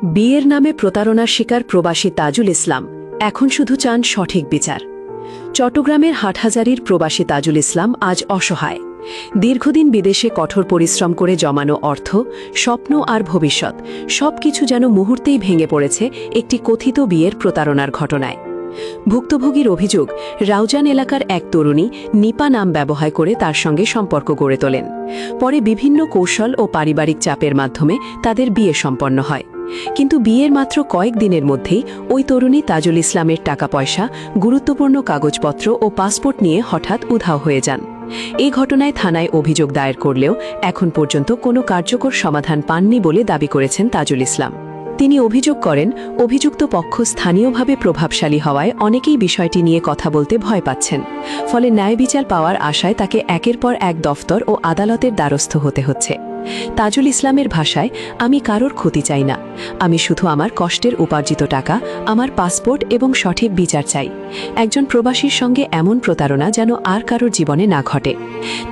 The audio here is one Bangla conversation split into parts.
বিয়ের নামে প্রতারণার শিকার প্রবাসী তাজুল ইসলাম এখন শুধু চান সঠিক বিচার। চট্টগ্রামের হাটহাজারীর প্রবাসী তাজুল ইসলাম আজ অসহায়। দীর্ঘদিন বিদেশে কঠোর পরিশ্রম করে জমানো অর্থ, স্বপ্ন আর ভবিষ্যৎ সবকিছু যেন মুহূর্তেই ভেঙে পড়েছে একটি কথিত বিয়ের প্রতারণার ঘটনায়। ভুক্তভোগীর অভিযোগ, রাউজান এলাকার এক তরুণী নিপা নাম ব্যবহার করে তার সঙ্গে সম্পর্ক গড়ে তোলেন। পরে বিভিন্ন কৌশল ও পারিবারিক চাপের মাধ্যমে তাদের বিয়ে সম্পন্ন হয়। কিন্তু বিয়ের মাত্র কয়েক দিনের মধ্যেই ওই তরুণী তাজুল ইসলামের টাকা পয়সা, গুরুত্বপূর্ণ কাগজপত্র ও পাসপোর্ট নিয়ে হঠাৎ উধাও হয়ে যান। এই ঘটনায় থানায় অভিযোগ দায়ের করলেও এখন পর্যন্ত কোনো কার্যকর সমাধান পাননি বলে দাবি করেছেন তাজুল ইসলাম। তিনি অভিযোগ করেন, অভিযুক্ত পক্ষ স্থানীয়ভাবে প্রভাবশালী হওয়ায় অনেকেই বিষয়টি নিয়ে কথা বলতে ভয় পাচ্ছেন। ফলে ন্যায় বিচার পাওয়ার আশায় তাকে একের পর এক দফতর ও আদালতের দ্বারস্থ হতে হচ্ছে। তাজুল ইসলামের ভাষায়, আমি কারোর ক্ষতি চাই না, আমি শুধু আমার কষ্টের উপার্জিত টাকা, আমার পাসপোর্ট এবং সঠিক বিচার চাই। একজন প্রবাসীর সঙ্গে এমন প্রতারণা যেন আর কারোর জীবনে না ঘটে।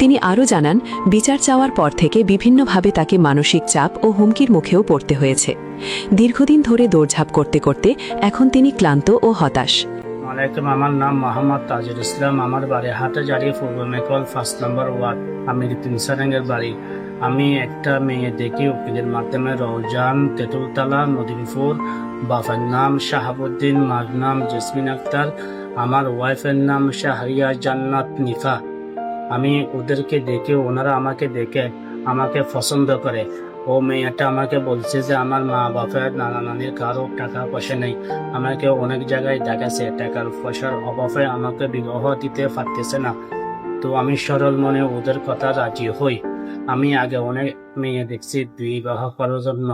তিনি আরও জানান, বিচার চাওয়ার পর থেকে বিভিন্নভাবে তাকে মানসিক চাপ ও হুমকির মুখেও পড়তে হয়েছে। দীর্ঘদিন ধরে দৌড়ঝাঁপ করতে করতে এখন তিনি ক্লান্ত ও হতাশ। আমার নাম মোহাম্মদ তাজুল ইসলাম। আমার বাড়ি হাটহাজারী, পূর্ব মেকল 5 নম্বর ওয়ার্ড। আমি তিনসারেঙ্গের বাড়ি। আমি একটা মেয়ে দেখি উকিলের মাধ্যমে, রওজান, তেঁতুলতলা, নদীপুর। বাবার নাম শাহাবুদ্দিন, মার নাম জেসমিন আক্তার, আমার ওয়াইফের নাম শাহরিয়া জান্নাত নিফা। আমি ওদেরকে দেখে, ওনারা আমাকে দেখে আমাকে পছন্দ করে। ও মেয়েটা আমাকে বলছে যে আমার মা বাপের, নানা নানির কারো টাকা পয়সা নেই। আমাকে অনেক জায়গায় দেখাচ্ছে, টাকার পয়সার অভাবে আমাকে বিবাহ দিতে পারতেছে না। তো আমি সরল মনে ওদের কথা রাজি হই। আমি আগে অনেক মেয়ে দেখছি বিবাহ করার জন্য,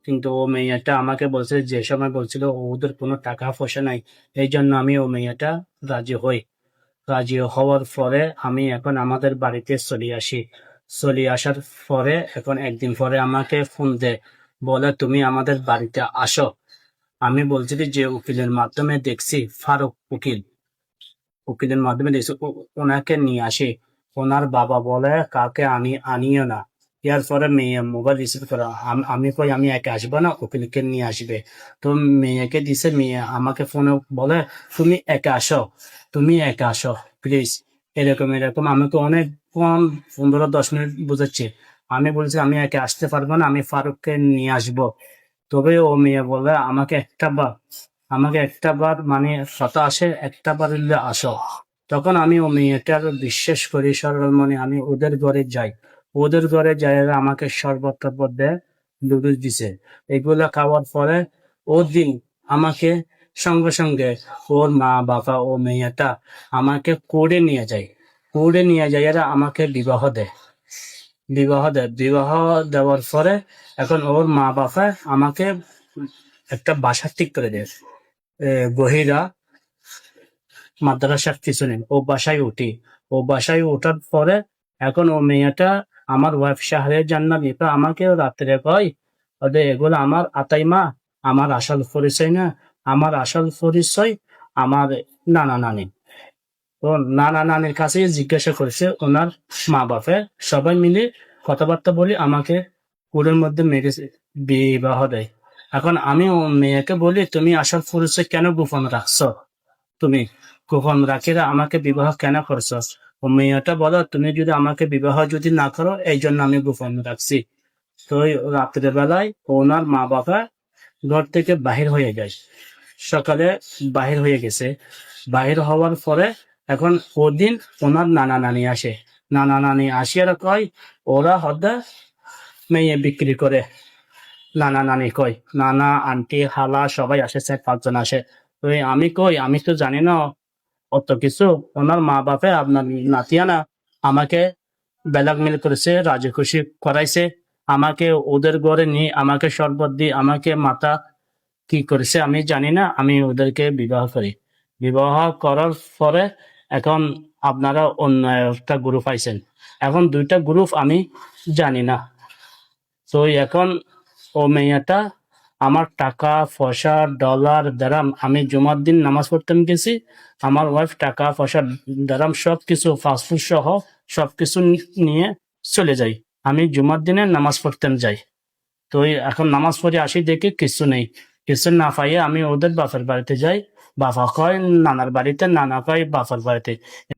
কিন্তু ও মেয়েটা আমাকে বলছে, যে সময় বলছিল ওদের কোনো টাকা পয়সা নাই, এই জন্য আমি ও মেয়েটা রাজি হই। রাজি হওয়ার পরে আমি এখন আমাদের বাড়িতে চলে আসি। চলে আসার পরে এখন একদিন পরে আমাকে ফোন দেয়, বলে তুমি আমাদের বাড়িতে আসো। আমি বলছি যে উকিলের মাধ্যমে দেখছি, ফারুক উকিলের মাধ্যমে দেখছি, ওনাকে নিয়ে আসি। ওনার বাবা বলে কাকে আনিও না। এর পরে মেয়ে মোবাইল রিসিভ করা, আমি কই আমি একা আসবো না, উকিলকে নিয়ে আসবে। তো মেয়েকে দিছে, মেয়ে আমাকে ফোনে বলে তুমি একা আসো প্লিজ। এরকম এরকম আমাকে অনেক কম 15-10 মিনিট বুঝাচ্ছে। আমি বলছি আমি একা আসতে পারবো না, আমি ফারুককে নিয়ে আসবো। তবে ও মেয়ে বলে আমাকে একটা বার মানে কথা আসে, একটা বার হইলে আসো। তখন আমি ও মেয়েটার বিশ্বাস করি, সরল মনে আমি ওদের ঘরে যাই। ওদের ঘরে যাই, আমাকে শরবত টরবত দেয়, নুডলস দিছে। এগুলা খাওয়ার পরে ও দিন আমাকে সঙ্গে সঙ্গে ওর মা বাবা, ও মেয়েটা আমাকে কোর্টে নিয়ে যায় এরা আমাকে বিবাহ দেওয়ার পরে এখন ওর মা বাবা আমাকে একটা বাসা ঠিক করে দেয়। গহিরা মাদ্রাসার পিছনে ও বাসায় ওঠার পরে এখন ও মেয়েটা, আমার ওয়াইফ শাহরিয়া জান্নাত নিপা, আমাকে রাত্রে কয়, ওদের এগুলো আমার আতাইমা, আমার আসল পরিচয় না। আমার আসল পরিচয় আমার নানা নানি। তো নানা নানির কাছে জিজ্ঞাসা করেছে ওনার মা বাপে, সবাই মিলে কথাবার্তা বলি আমাকে কুড়ের মধ্যে মেরে বিবাহ দেয়। এখন আমি ও মেয়েকে বলি, তুমি আসল পরিচয় কেন গোপন রাখছো? তুমি গোপন রাখিরা আমাকে বিবাহ কেন করছো? ও মেয়েটা বলো, তুমি যদি আমাকে বিবাহ যদি না করো, এই জন্য আমি গোপন রাখছি। তো ওই রাত্রে বেলায় ওনার মা বাবা ঘর থেকে বাহির হয়ে যায়। সকালে বাহির হয়ে গেছে। বাহির হওয়ার পরে এখন ওদিন ওনার নানা নানি আসে। নানা নানি আসিয়ার কয়, ওরা হদ্দা মেয়ে বিক্রি করে। নানা নানি কয়, নানা আন্টি খালা সবাই আসে, 4-5 জন আসে। তো আমি কই, আমি তো জানি না অত কিছু। ওনার মা বাপে আপনার নাতিয়ানা আমাকে ব্ল্যাকমেল করেছে, রাজি খুশি করাইছে। আমাকে ওদের ঘরে নিয়ে আমাকে শরবত দিয়ে আমাকে মাথা কি করেছে আমি জানি না। আমি ওদেরকে বিবাহ করি। বিবাহ করার পরে এখন আপনারা অন্য একটা গ্রুপ আইছেন। এখন 2টা গ্রুপ আমি জানি না। তো এখন ও মেয়েটা আমার টাকা পয়সা, ডলার দারাম, আমি জুমার দিন নামাজ পড়তে গেছি, আমার ওয়াইফ টাকা পয়সা দারাম সবকিছু ফাস্টফুড সহ সবকিছু নিয়ে চলে যাই। আমি জুমার দিনে নামাজ পড়তে যাই। তো এখন নামাজ পড়ে আসি দেখি কিছু নেই, কিছু না পাইয়ে আমি ওদের বাপের বাড়িতে যাই। বাবা কয় নানার বাড়িতে, নানা কয় বাপের বাড়িতে।